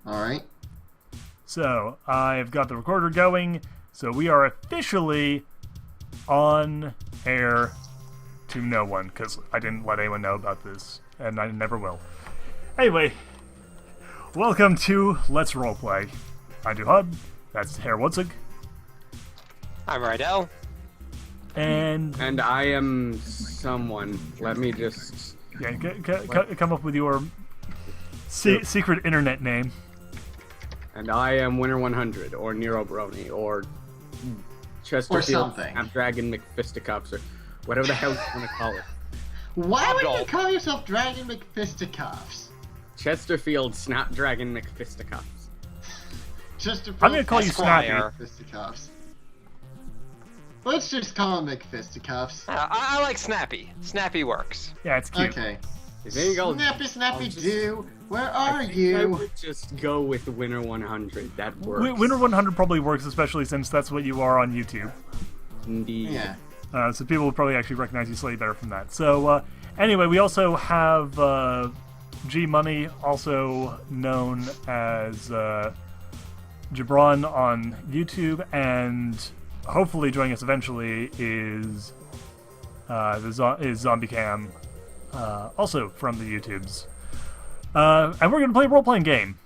All right. So, I've got the recorder going, so we are officially on air to no one, because I didn't let anyone know about this, and I never will. Anyway, welcome to Let's Roleplay. I'm Duhad, that's Herr. I'm Rydel. And I am someone. Let me just... Yeah, come up with your secret internet name. And I am Winner 100, or Nero Brony, or Chesterfield Snapdragon McFisticuffs, or whatever the hell you want to call it. Why would you call yourself Dragon McFisticuffs? Chesterfield Snapdragon McFisticuffs. Chesterfield I'm gonna call you Snappy. McFisticuffs. Let's just call him McFisticuffs. I like Snappy. Snappy works. Yeah, it's cute. Okay. There you go. Snappy Doo, where are I you? would just go with Winner 100. That works. Winner 100 probably works, especially since that's what you are on YouTube. Indeed. Yeah. So people will probably actually recognize you slightly better from that. So anyway, we also have G Money, also known as Gibran on YouTube, and hopefully joining us eventually is Zombie Cam, also from the YouTubes. And we're going to play a role-playing game.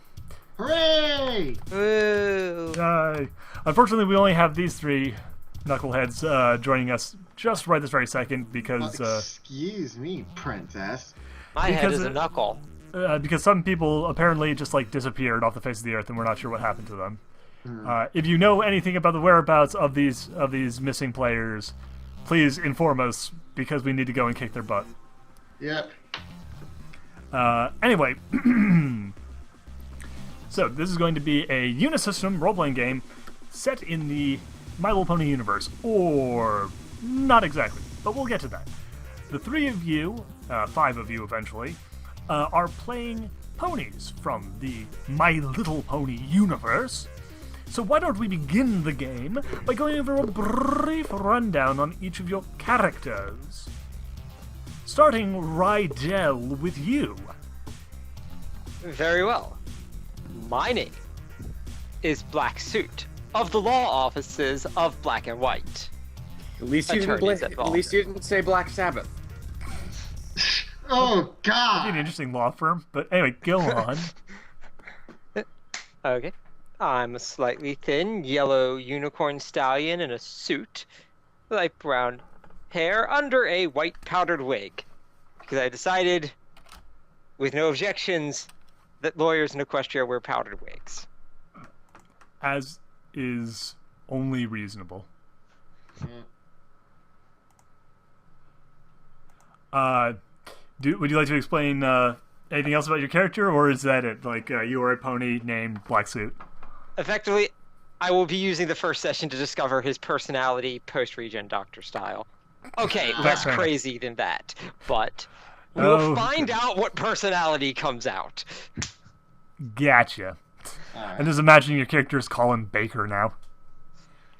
Hooray! Woo! Unfortunately, we only have these three knuckleheads joining us just right this very second because... excuse me, princess. My head is a knuckle. Because some people apparently just disappeared off the face of the earth and we're not sure what happened to them. If you know anything about the whereabouts of these missing players, please inform us because we need to go and kick their butt. Yep. Anyway, so this is going to be a unisystem role-playing game set in the My Little Pony universe, or not exactly, but we'll get to that. The three of you, 5 of you eventually, are playing ponies from the My Little Pony universe. So why don't we begin the game by going over a brief rundown on each of your characters. Starting Rydel with you. Very well. My name is Black Suit of the law offices of Black and White. At least you didn't say Black Sabbath. Oh, That'd be an God! interesting law firm, but anyway, go on. Okay. I'm a slightly thin, yellow unicorn stallion in a suit, light brown hair under a white powdered wig. Because I decided, with no objections, that lawyers in Equestria wear powdered wigs. As is only reasonable. Would you like to explain anything else about your character, or is that it? You are a pony named Black Suit. Effectively, I will be using the first session to discover his personality post-regen doctor style. Okay, less fair enough. crazy than that, but we will find out what personality comes out. Gotcha. Alright. I'm just imagining your character is Colin Baker now,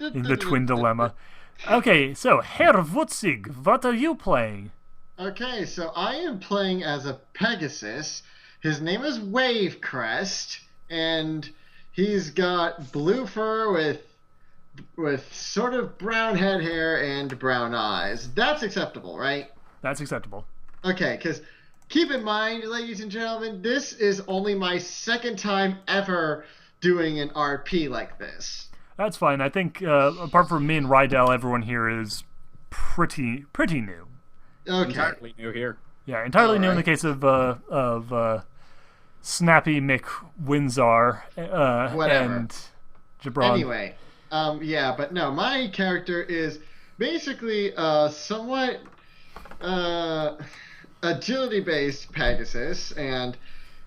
in the twin dilemma. Okay, so Herr Wutzig, what are you playing? Okay, so I am playing as a Pegasus. His name is Wavecrest, and he's got blue fur with sort of brown head hair and brown eyes. That's acceptable, right? That's acceptable. Okay, because keep in mind, ladies and gentlemen, this is only my second time ever doing an RP like this. That's fine. I think, apart from me and Rydel, everyone here is pretty new. Okay. Entirely new here. Yeah, entirely new in the Alright. case of Snappy McWindsor Whatever. and Gibran. Anyway, yeah, but no, my character is basically somewhat agility-based Pegasus, and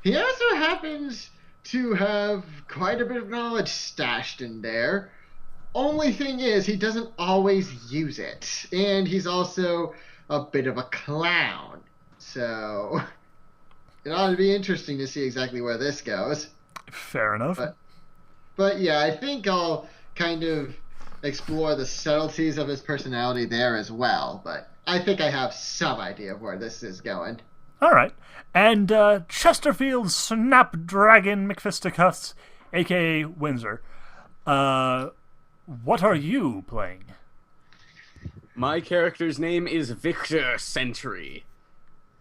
he also happens to have quite a bit of knowledge stashed in there. Only thing is, he doesn't always use it, and he's also a bit of a clown. So it ought to be interesting to see exactly where this goes. Fair enough. But yeah, I think I'll kind of explore the subtleties of his personality there as well. But I think I have some idea of where this is going. All right. And Chesterfield Snapdragon McFisticuffs, a.k.a. Windsor. What are you playing? My character's name is Victor Century.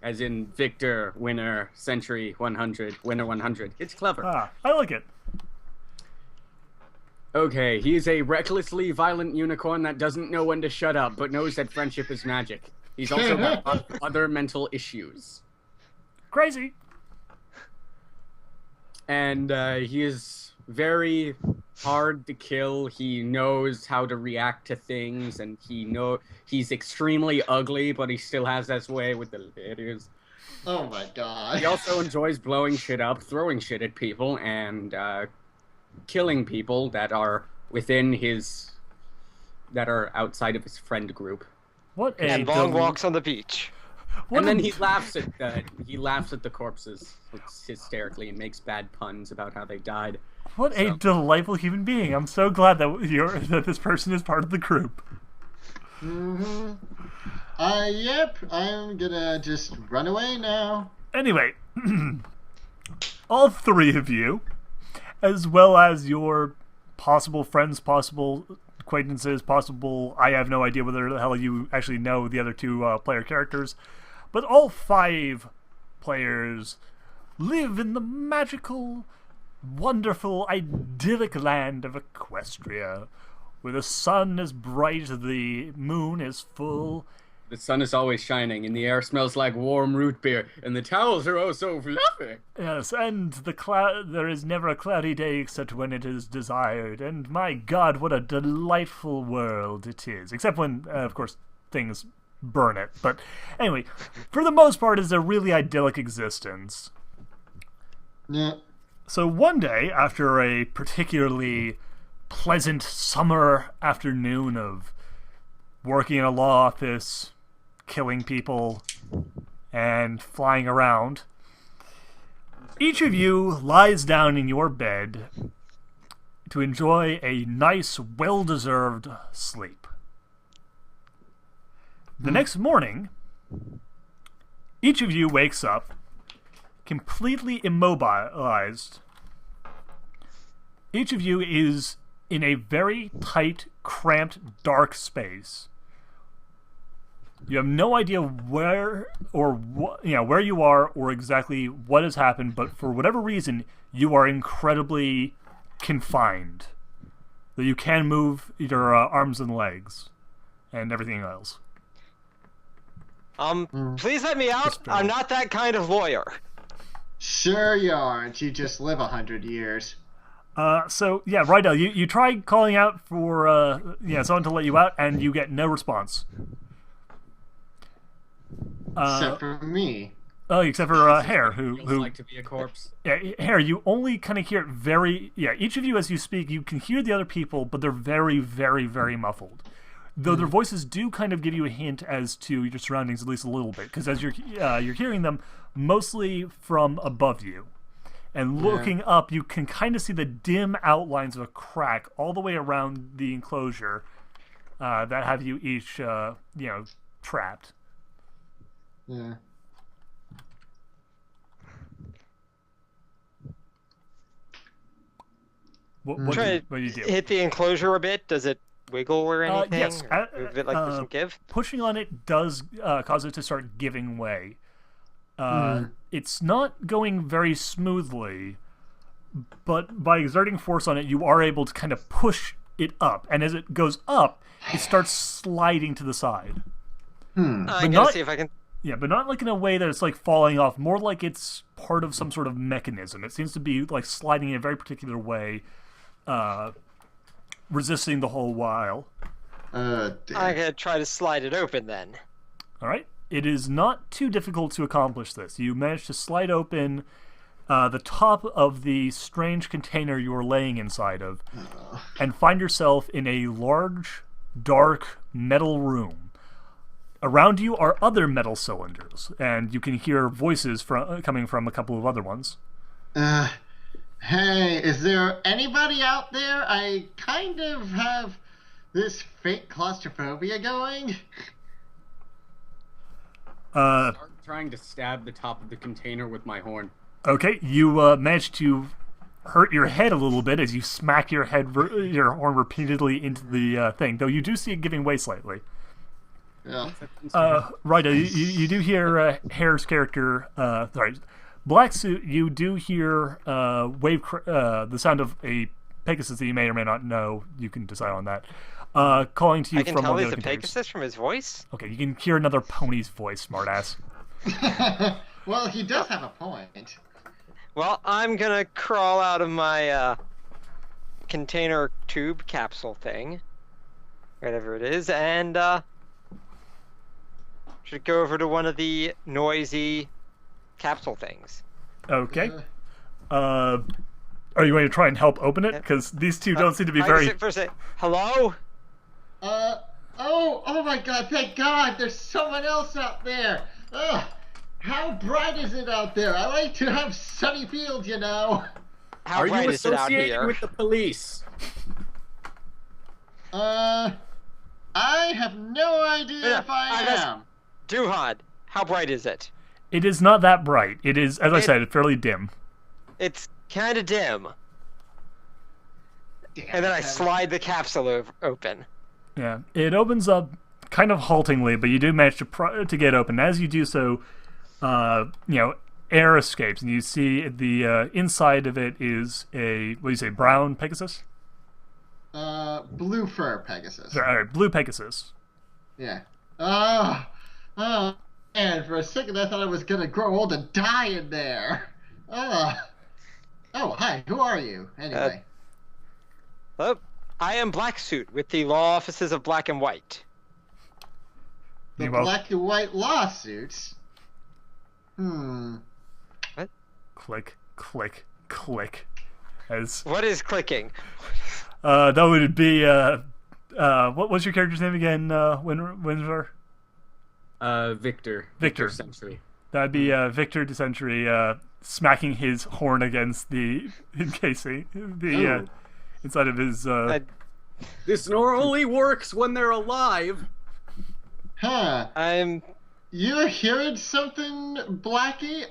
As in Victor, winner, century, 100, winner 100. It's clever. I like it. Okay, he's a recklessly violent unicorn that doesn't know when to shut up, but knows that friendship is magic. He's also got other mental issues. Crazy. And he is very hard to kill. He knows how to react to things, and he's extremely ugly, but he still has his way with the ladies. Oh my god. He also enjoys blowing shit up, throwing shit at people, and killing people that are outside of his friend group. And long walks on the beach. And then he laughs at the corpses hysterically and makes bad puns about how they died. What a delightful human being! I'm so glad that this person is part of the group. Mm-hmm. Yep. I'm gonna just run away now. Anyway, all three of you, as well as your possible friends, possible acquaintances, possible... I have no idea whether the hell you actually know the other two player characters, but all 5 players live in the magical, wonderful, idyllic land of Equestria, where the sun is bright, the moon is full. The sun is always shining, and the air smells like warm root beer, and the towels are oh so fluffy. Yes, and there is never a cloudy day except when it is desired, and my god, what a delightful world it is. Except when, of course, things burn it. But anyway, for the most part, it's a really idyllic existence. Yeah. So one day, after a particularly pleasant summer afternoon of working in a law office, killing people, and flying around, each of you lies down in your bed to enjoy a nice, well-deserved sleep. The next morning, each of you wakes up completely immobilized. Each of you is in a very tight, cramped, dark space. You have no idea where you are or exactly what has happened, but for whatever reason, you are incredibly confined. That you can move your arms and legs and everything else. Please let me out. I'm not that kind of lawyer. Sure you aren't. You just live 100 years. So yeah, Rydel, you try calling out for someone to let you out, and you get no response. Except for me. Oh, except for Herr, who like to be a corpse. Yeah, Herr, you only kind of hear it each of you as you speak, you can hear the other people, but they're very, very, very muffled. Though their voices do kind of give you a hint as to your surroundings at least a little bit, because as you're hearing them mostly from above you. And looking up, you can kind of see the dim outlines of a crack all the way around the enclosure that have you each, trapped. Yeah. What do you do? Hit the enclosure a bit. Does it wiggle or anything? Yes. Or move it like doesn't give? Pushing on it does cause it to start giving way. It's not going very smoothly, but by exerting force on it, you are able to kind of push it up. And as it goes up, it starts sliding to the side. I gotta see if I can... Yeah, but not like in a way that it's like falling off. More like it's part of some sort of mechanism. It seems to be like sliding in a very particular way, resisting the whole while. I'm gonna try to slide it open then. All right. It is not too difficult to accomplish this. You manage to slide open the top of the strange container you are laying inside of and find yourself in a large, dark metal room. Around you are other metal cylinders, and you can hear voices coming from a couple of other ones. Hey, is there anybody out there? I kind of have this fake claustrophobia going. Turn trying to stab the top of the container with my horn. Okay, you manage to hurt your head a little bit as you smack your your horn repeatedly into the thing, though you do see it giving way slightly. Yeah. Rydel, you do hear Hare's character, Black Suit, you do hear the sound of a Pegasus that you may or may not know. You can decide on that. Calling to you I can from tell one of he's the a containers. Pegasus from his voice. Okay, you can hear another pony's voice, smartass. Well, he does have a point. Well, I'm gonna crawl out of my container tube capsule thing, whatever it is, and should go over to one of the noisy capsule things. Okay. Are you going to try and help open it? Because these two don't seem to be very... First, hello? Oh my God, thank God, there's someone else out there. Ugh, how bright is it out there? I like to have sunny fields, you know. How Are bright you is it out associated here? with the police? I have no idea if I am. Duhad, how bright is it? It is not that bright. It is, as I said, fairly dim. It's kind of dim. And then I slide the capsule open. Yeah, it opens up kind of haltingly, but you do manage to get open. As you do so, air escapes, and you see the inside of it is a, what do you say, brown Pegasus? Blue fur Pegasus. Sorry, blue Pegasus. Yeah. Oh, man, for a second I thought I was gonna grow old and die in there. Oh, hi, who are you, anyway? Hello, I am Black Suit with the law offices of Black and White. The black and white lawsuits? What? Click, click, click. As What is clicking? that would be what was your character's name again? Windsor? Victor. Victor. Century. That'd be Victor DeCentury smacking his horn against the encasing, inside of his. This normally works when they're alive. Huh. I'm. You're hearing something, Blackie?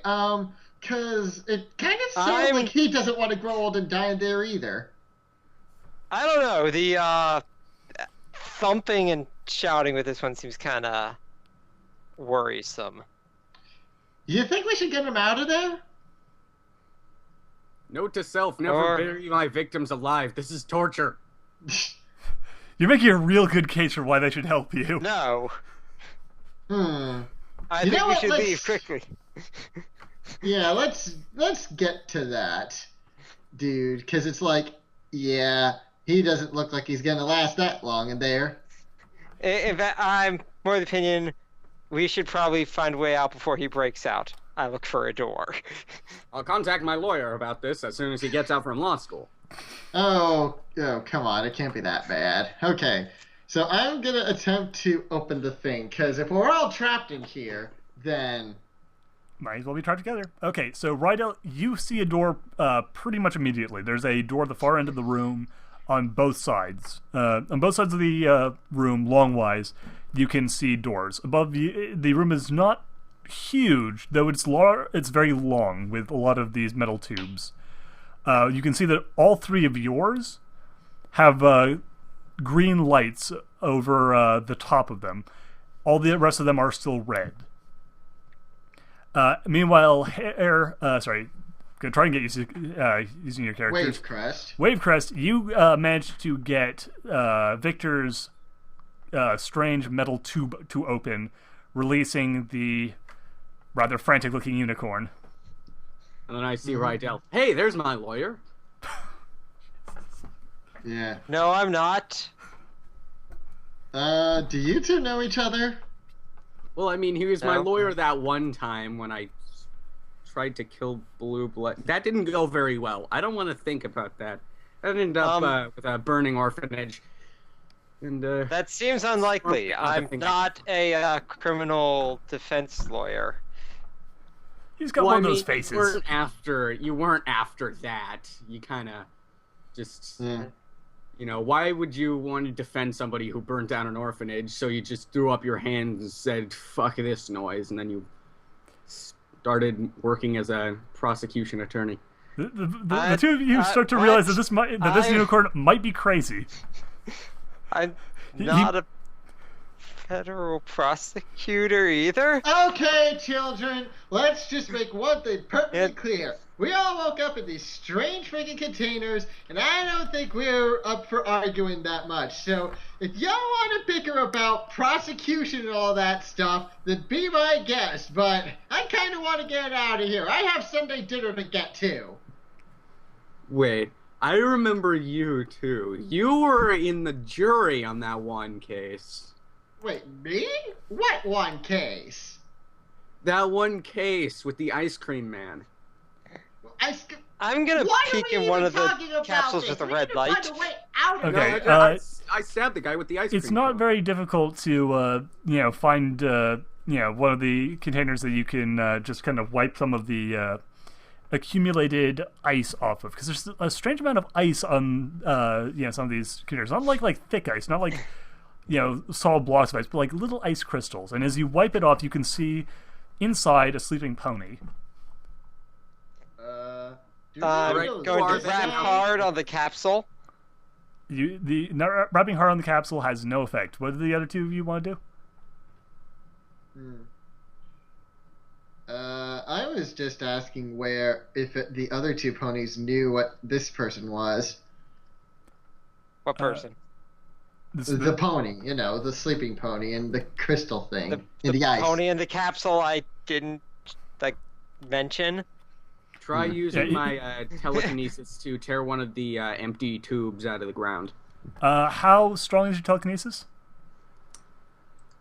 Cause it kind of sounds like he doesn't want to grow old and die in there either. I don't know. The thumping and shouting with this one seems kind of worrisome. You think we should get him out of there? Note to self: never bury my victims alive. This is torture. You're making a real good case for why they should help you. No. I You think know we what? should leave quickly. Yeah, let's get to that, dude. Cause it's like, yeah, he doesn't look like he's gonna last that long in there. In fact, I'm more of the opinion we should probably find a way out before he breaks out. I look for a door. I'll contact my lawyer about this as soon as he gets out from law school. Oh, come on, it can't be that bad. Okay, so I'm gonna attempt to open the thing, because if we're all trapped in here, then... Might as well be trapped together. Okay, so Rydel, you see a door pretty much immediately. There's a door at the far end of the room on both sides. On both sides of the room, long-wise, you can see doors. Above the room is not huge, though it's very long with a lot of these metal tubes. You can see that all three of yours have green lights over the top of them. All the rest of them are still red. Meanwhile, gonna try and get using your characters. Wavecrest, you managed to get Victor's strange metal tube to open, releasing the rather frantic-looking unicorn. And then I see Rydel. Hey, there's my lawyer. Yeah. No, I'm not. Do you two know each other? Well, I mean, he was my No. lawyer that one time when I tried to kill Blue Blood. That didn't go very well. I don't want to think about that. That ended up with a burning orphanage. And That seems unlikely. I'm not a criminal defense lawyer. He's got one of those faces. You weren't after that. You kind of just... You know, why would you want to defend somebody who burned down an orphanage? So you just threw up your hands and said, fuck this noise, and then you started working as a prosecution attorney. The two of you start to realize that this unicorn might be crazy. I'm not a federal prosecutor either. Okay, children, let's just make one thing perfectly clear. We all woke up in these strange freaking containers, and I don't think we're up for arguing that much. So, if y'all want to bicker about prosecution and all that stuff, then be my guest. But I kind of want to get out of here. I have Sunday dinner to get to. Wait, I remember you too. You were in the jury on that one case. Wait, me? What one case? That one case with the ice cream man. I'm gonna peek in one of the capsules with a red light. Okay, I stabbed the guy with the ice cream. It's not very difficult to find one of the containers that you can just kind of wipe some of the accumulated ice off of, because there's a strange amount of ice on some of these containers. Not like thick ice, not like solid blocks of ice, but like little ice crystals. And as you wipe it off, you can see inside a sleeping pony. Going to wrap hard on the capsule. Wrapping hard on the capsule has no effect. What do the other two of you want to do? I was just asking if the other two ponies knew what this person was. What person? The pony, the sleeping pony and the crystal thing. The ice. Pony in the capsule I didn't mention. Try using my telekinesis to tear one of the empty tubes out of the ground. How strong is your telekinesis?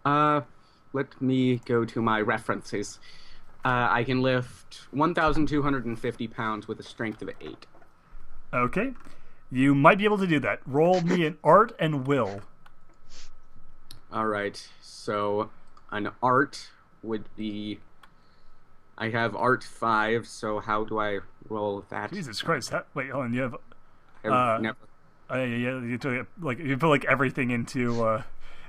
Let me go to my references. I can lift 1,250 pounds with a strength of 8. Okay. You might be able to do that. Roll me an art and will. Alright, so an art would be... I have art 5, so how do I roll that? Jesus Christ! Wait, hold on. You have. Never. You put everything into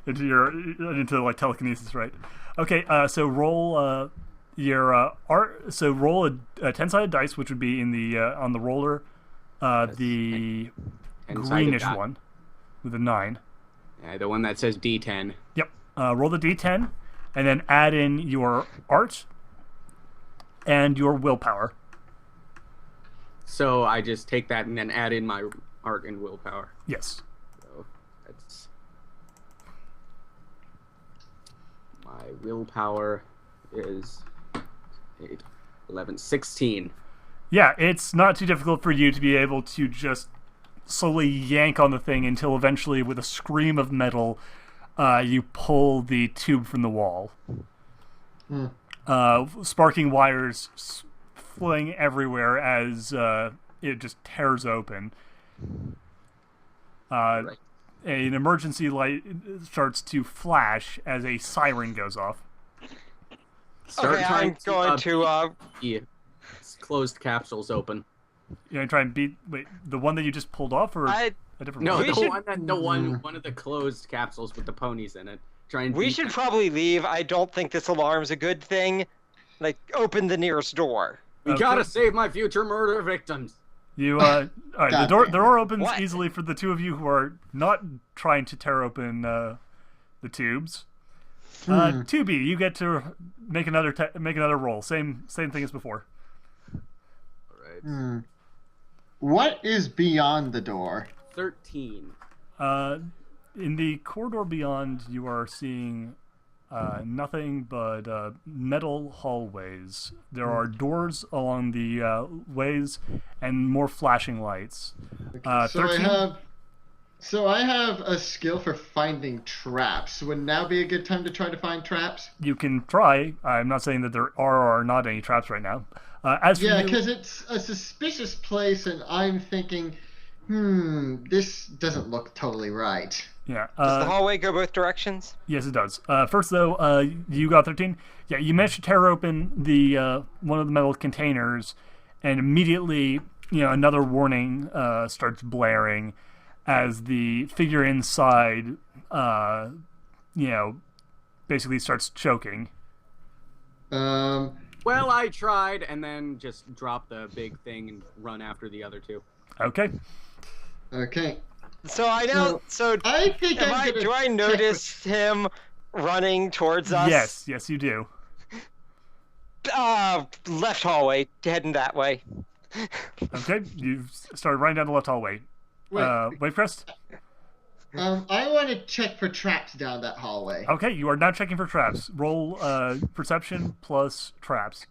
telekinesis, right? Okay. So roll your art. So roll a 10-sided dice, which would be in the on the roller, the greenish one with a 9. Yeah, the one that says D10. Yep. Roll the D10, and then add in your art and your willpower. So I just take that and then add in my art and willpower. Yes. So that's my willpower is 8, 11, 16. Yeah, it's not too difficult for you to be able to just slowly yank on the thing until eventually, with a scream of metal, you pull the tube from the wall. Sparking wires flying everywhere as it just tears open. An emergency light starts to flash as a siren goes off. I'm going to closed capsules open. You're gonna try and beat the one that you just pulled off, or a different one? No, one of the closed capsules with the ponies in it. We should probably leave. I don't think this alarm's a good thing. Open the nearest door. We gotta save my future murder victims. You all right, the door opens easily for the two of you who are not trying to tear open the tubes. 2B, you get to make another roll. Same thing as before. All right. What is beyond the door? 13. In the corridor beyond, you are seeing nothing but metal hallways. There are doors along the ways and more flashing lights. So I have a skill for finding traps. Would now be a good time to try to find traps? You can try. I'm not saying that there are or are not any traps right now. Because it's a suspicious place, and I'm thinking, this doesn't look totally right. Yeah. Does the hallway go both directions? Yes, it does. First, though, you got 13. Yeah, you managed to tear open the one of the metal containers, and immediately, another warning starts blaring as the figure inside, basically starts choking. Well, I tried, and then just drop the big thing and run after the other two. Okay. Okay. So I know. So I think do I notice him running towards us? Yes, you do. Left hallway, heading that way. Okay, you've started running down the left hallway. Wavecrest? I want to check for traps down that hallway. Okay, you are now checking for traps. Roll perception plus traps.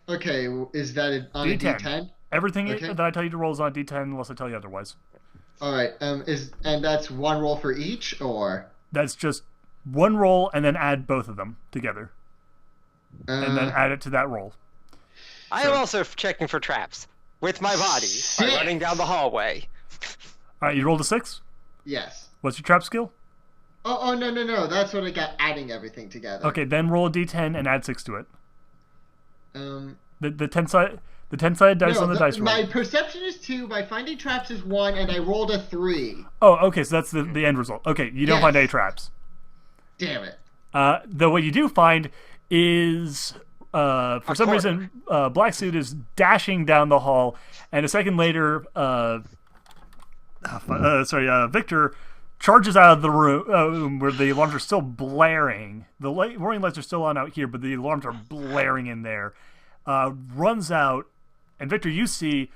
Okay, is that on a D10? Everything that I tell you to roll is on D10 unless I tell you otherwise. All right. And that's one roll for each, or? That's just one roll and then add both of them together. And then add it to that roll. I am also checking for traps with my body by running down the hallway. All right, you rolled a 6? Yes. What's your trap skill? Oh, no. That's what I got adding everything together. Okay, then roll a D10 and add 6 to it. The 10-sided dice on the dice roll. My perception is 2, my finding traps is 1, and I rolled a 3. Oh, okay, so that's the end result. Okay, you don't find any traps. Damn it. Though what you do find is, for some reason, Black Suit is dashing down the hall, and a second later, Victor charges out of the room where the alarms are still blaring. The warning lights are still on out here, but the alarms are blaring in there. Runs out, and Victor, you see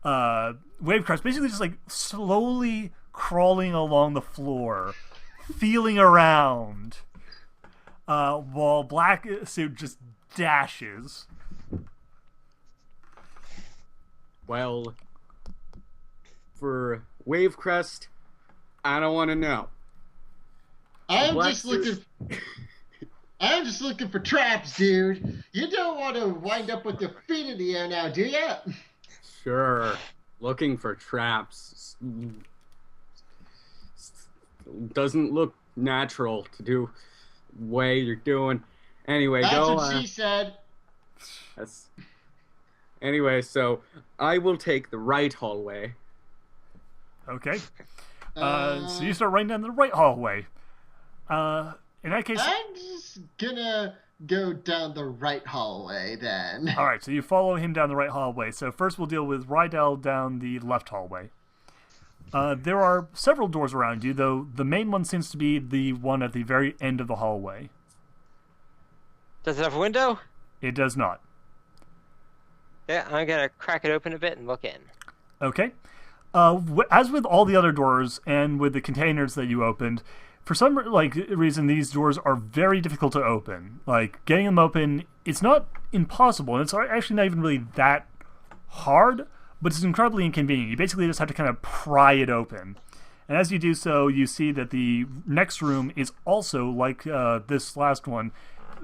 Wavecrest basically just like slowly crawling along the floor, feeling around, while Black Suit just dashes. Well, for Wavecrest, I don't want to know. I'm just looking for traps, dude. You don't want to wind up with your feet in the air now, do you? Sure. Looking for traps doesn't look natural to do the way you're doing. Anyway, That's what she said. Anyway, so I will take the right hallway. Okay. So you start running down the right hallway. In that case, I'm just gonna go down the right hallway then. All right, so you follow him down the right hallway. So first we'll deal with Rydel down the left hallway. There are several doors around you, though the main one seems to be the one at the very end of the hallway. Does it have a window? It does not. Yeah, I'm gonna crack it open a bit and look in. Okay. As with all the other doors and with the containers that you opened, for some reason these doors are very difficult to open. Like, getting them open, it's not impossible, and it's actually not even really that hard, but it's incredibly inconvenient. You basically just have to kind of pry it open. And as you do so, you see that the next room is also, like this last one,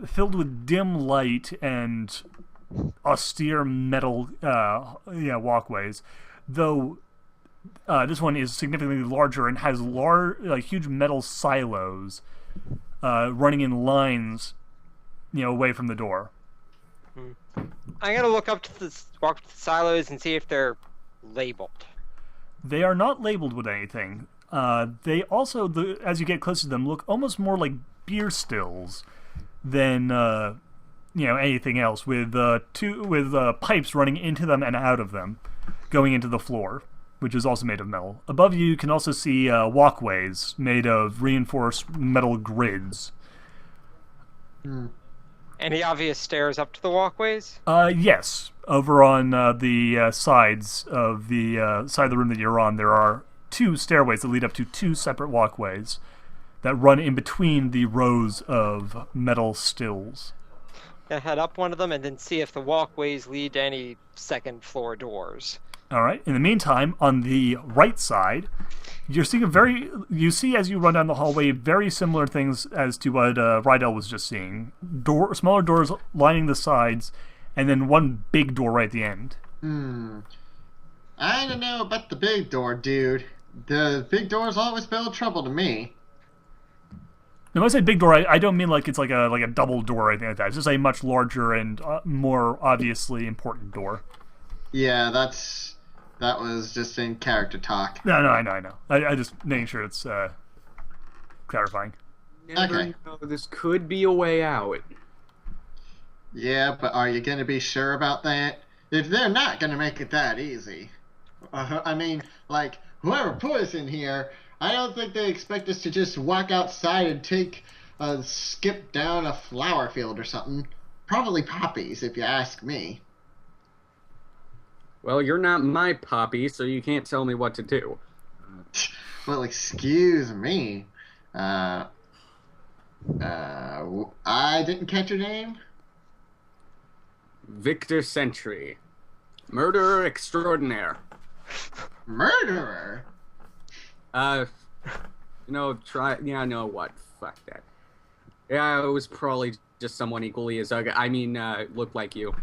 filled with dim light and austere metal walkways, though this one is significantly larger and has huge metal silos running in lines, away from the door. I'm gonna walk up to the silos and see if they're labeled. They are not labeled with anything. They also, as you get closer to them, look almost more like beer stills than anything else, with pipes running into them and out of them, going into the floor, which is also made of metal. Above you can also see walkways made of reinforced metal grids. Any obvious stairs up to the walkways? Yes. Over on the sides of the side of the room that you're on, there are 2 stairways that lead up to 2 separate walkways that run in between the rows of metal stills. Gonna head up one of them and then see if the walkways lead to any second floor doors. All right. In the meantime, on the right side, you see as you run down the hallway very similar things as to what Rydel was just seeing. Smaller doors lining the sides, and then one big door right at the end. I don't know about the big door, dude. The big doors always spell trouble to me. Now, when I say big door, I don't mean like it's like a double door or anything like that. It's just a much larger and more obviously important door. Yeah, that was just in character talk. No, I know. I just making sure it's clarifying. Never know. This could be a way out. Yeah, but are you going to be sure about that? If they're not going to make it that easy. I mean, like, whoever put us in here, I don't think they expect us to just walk outside and take a skip down a flower field or something. Probably poppies, if you ask me. Well, you're not my poppy, so you can't tell me what to do. Well, excuse me. I didn't catch your name? Victor Sentry. Murderer extraordinaire. Murderer? Yeah, no, what? Fuck that. Yeah, it was probably just someone equally as ugly. I mean, looked like you.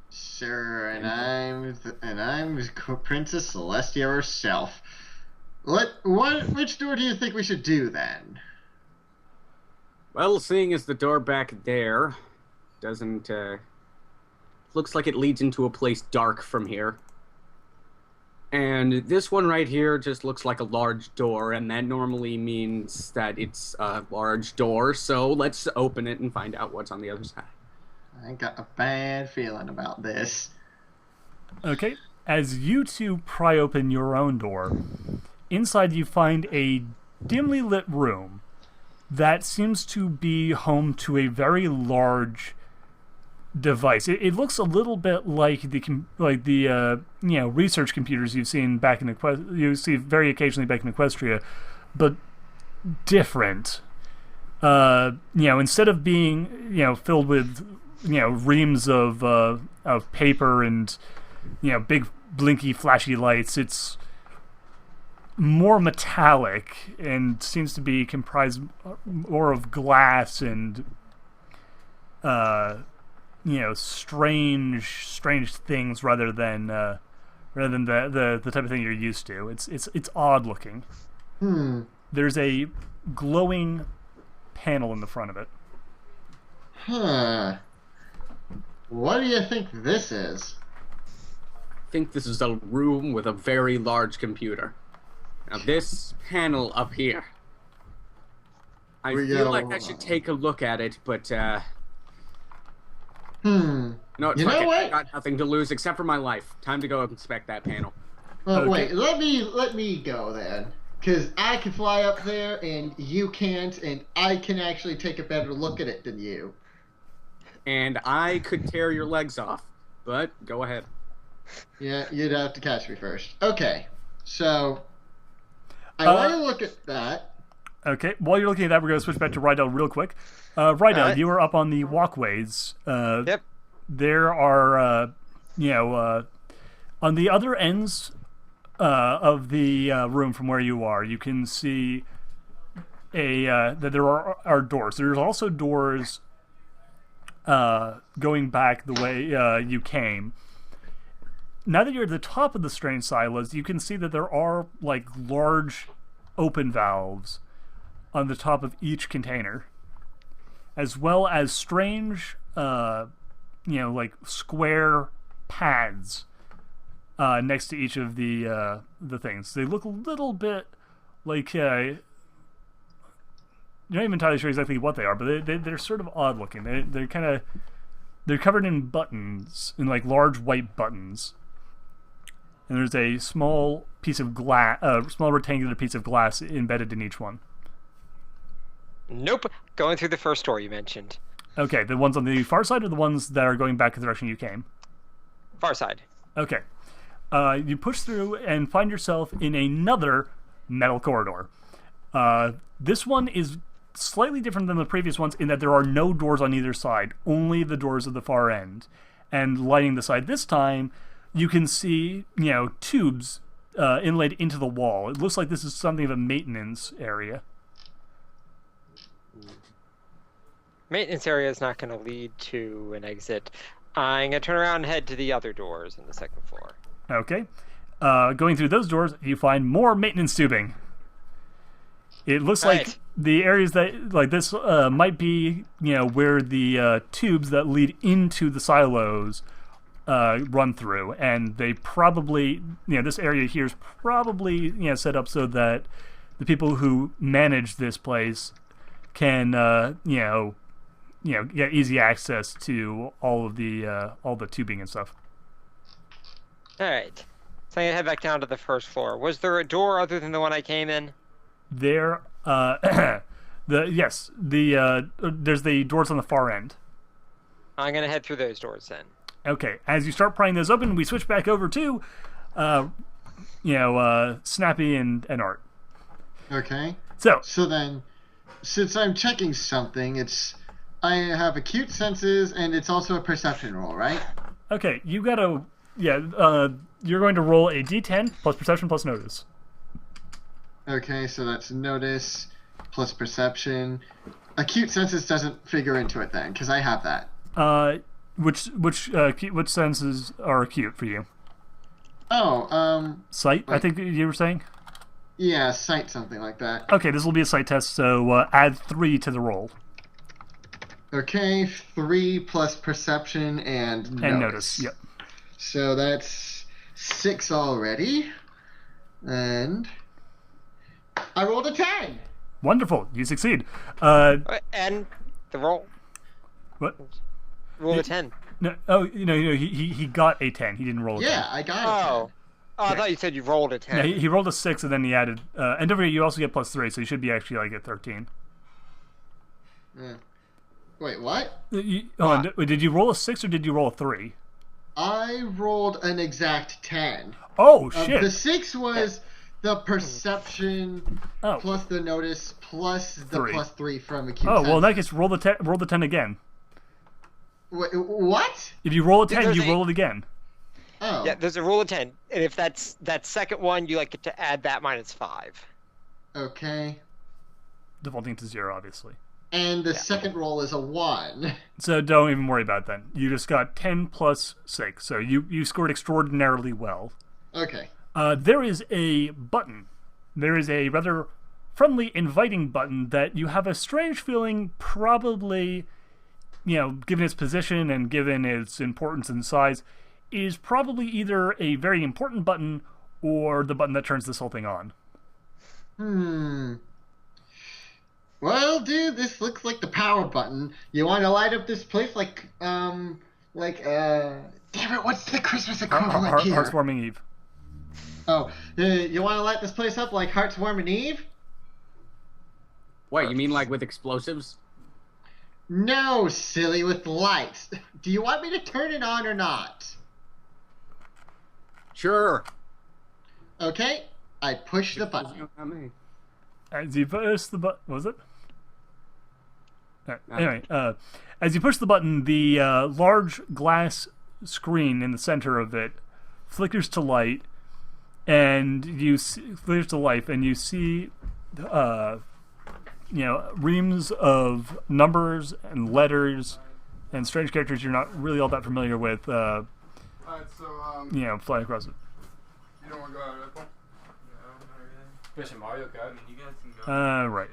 Sure, and I'm Princess Celestia herself. Which door do you think we should do then? Well, seeing as the door back there doesn't, looks like it leads into a place dark from here. And this one right here just looks like a large door, and that normally means that it's a large door, so let's open it and find out what's on the other side. I got a bad feeling about this. Okay. As you two pry open your own door, inside you find a dimly lit room that seems to be home to a very large device. It looks a little bit like the research computers you've seen back in you see very occasionally back in Equestria, but different. Instead of being filled with reams of paper and big blinky flashy lights, it's more metallic and seems to be comprised more of glass and strange things rather than the type of thing you're used to. It's odd looking. There's a glowing panel in the front of it. Huh. What do you think this is? I think this is a room with a very large computer. Now this panel up here, I feel like I should take a look at it, but no, You know what? I got nothing to lose except for my life. Time to go inspect that panel. Well, Okay. wait. Let me go then, because I can fly up there and you can't, and I can actually take a better look at it than you. And I could tear your legs off, but go ahead. Yeah, you'd have to catch me first. Okay, so I want to look at that. Okay, while you're looking at that, we're going to switch back to Rydel real quick. Rydel, Alright. You are up on the walkways. Yep. There are, on the other ends of the room from where you are, you can see that there are doors. There's also doors going back the way you came. Now that you're at the top of the strange silos, you can see that there are like large open valves on the top of each container, as well as strange, like square pads next to each of the things. They look a little bit like you're not even entirely sure exactly what they are, but they're sort of odd looking. They're covered in buttons, in like large white buttons. And there's a small piece of glass, small rectangular piece of glass embedded in each one. Nope. Going through the first door you mentioned. Okay, the ones on the far side or the ones that are going back in the direction you came? Far side. Okay. You push through and find yourself in another metal corridor. This one is slightly different than the previous ones in that there are no doors on either side, only the doors at the far end. And lighting the side this time, you can see, tubes inlaid into the wall. It looks like this is something of a maintenance area. Maintenance area is not going to lead to an exit. I'm going to turn around and head to the other doors on the second floor. Okay. Going through those doors, you find more maintenance tubing. It looks like Right. the areas that, like this, might be, where the tubes that lead into the silos run through, and they probably, this area here is probably, set up so that the people who manage this place can, get easy access to all the tubing and stuff. All right. So I'm gonna head back down to the first floor. Was there a door other than the one I came in? There, there's the doors on the far end. I'm gonna head through those doors then. Okay, as you start prying those open, we switch back over to, Snappy and Art. Okay. So then, since I'm checking something, I have acute senses and it's also a perception roll, right? okay, you gotta, you're going to roll a d10 plus perception plus notice. Okay, so that's notice plus perception. Acute senses doesn't figure into it then, because I have that. Which senses are acute for you? Oh, Sight, I think you were saying? yeah, sight, something like that. Okay, this will be a sight test, so add 3 to the roll. Okay, 3 plus perception and notice. And notice, yep. So that's 6 already. And I rolled a 10! Wonderful, you succeed. And the roll. What? Roll a 10. No, he got a 10. He didn't roll a 10. Yeah, I got a 10. Oh, I thought you said you rolled a 10. Yeah, he rolled a 6 and then he added, and don't forget, you also get plus 3, so you should be actually like at 13. Yeah. Wait, what? Did you roll a 6 or did you roll a 3? I rolled an exact 10. Oh, shit. The 6 was the perception Oh. plus the notice plus the 3. plus 3 from acute Oh, well, in senses. that case, roll the 10 again. Wait, what? If you roll a 10, There's you roll it again. Oh. Yeah, there's a rule of 10. And if that's that second one, you get to add that minus 5. Okay. Defaulting to 0, obviously. And the second roll is a 1. So don't even worry about that. You just got 10 plus 6, so you scored extraordinarily well. Okay. There is a button. There is a rather friendly, inviting button that you have a strange feeling probably, given its position and given its importance and size, is probably either a very important button or the button that turns this whole thing on. Well, dude, this looks like the power button. You want to light up this place damn it, what's the Christmas equivalent here? Heartswarming Eve. Oh, you want to light this place up like Heartswarming Eve? What, you mean like with explosives? No, silly, with lights. Do you want me to turn it on or not? Sure. Okay, I push the button. As you push the button, was it? Anyway, as you push the button, the large glass screen in the center of it flickers to light, and you flickers to life, and you see, reams of numbers and letters and strange characters you're not really all that familiar with. Alright, so, flying across it. you don't want to go out of Red Bull? Especially Mario Kart. I mean, you guys can go. Right.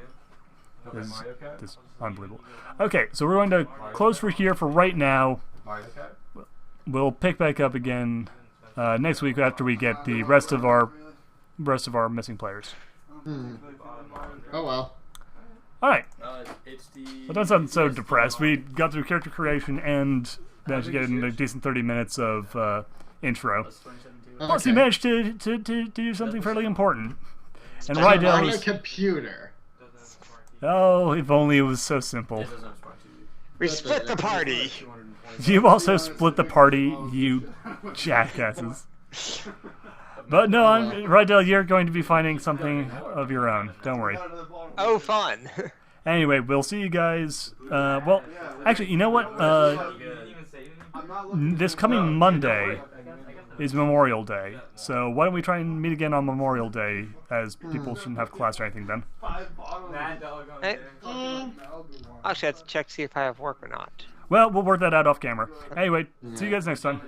Go play Mario Kart. This is unbelievable. Okay, so we're going to close for here for right now. Mario Kart? We'll pick back up again next week after we get the rest of our missing players. Oh well. All right. It's the. Well, don't sound so depressed. We got through character creation and managed to get in a decent 30 minutes of intro. Plus, we managed to do something fairly important. And On a Rydel computer. oh, if only it was so simple. We split the party. You also split the party, you jackasses. But no, Rydel, you're going to be finding something of your own. Don't worry. Oh, fun. Anyway, we'll see you guys. Well, actually, you know what? This coming Monday is Memorial Day. So why don't we try and meet again on Memorial Day, as people shouldn't have class or anything then. Hey, actually, I have to check to see if I have work or not. Well, we'll work that out off camera. Anyway, see you guys next time.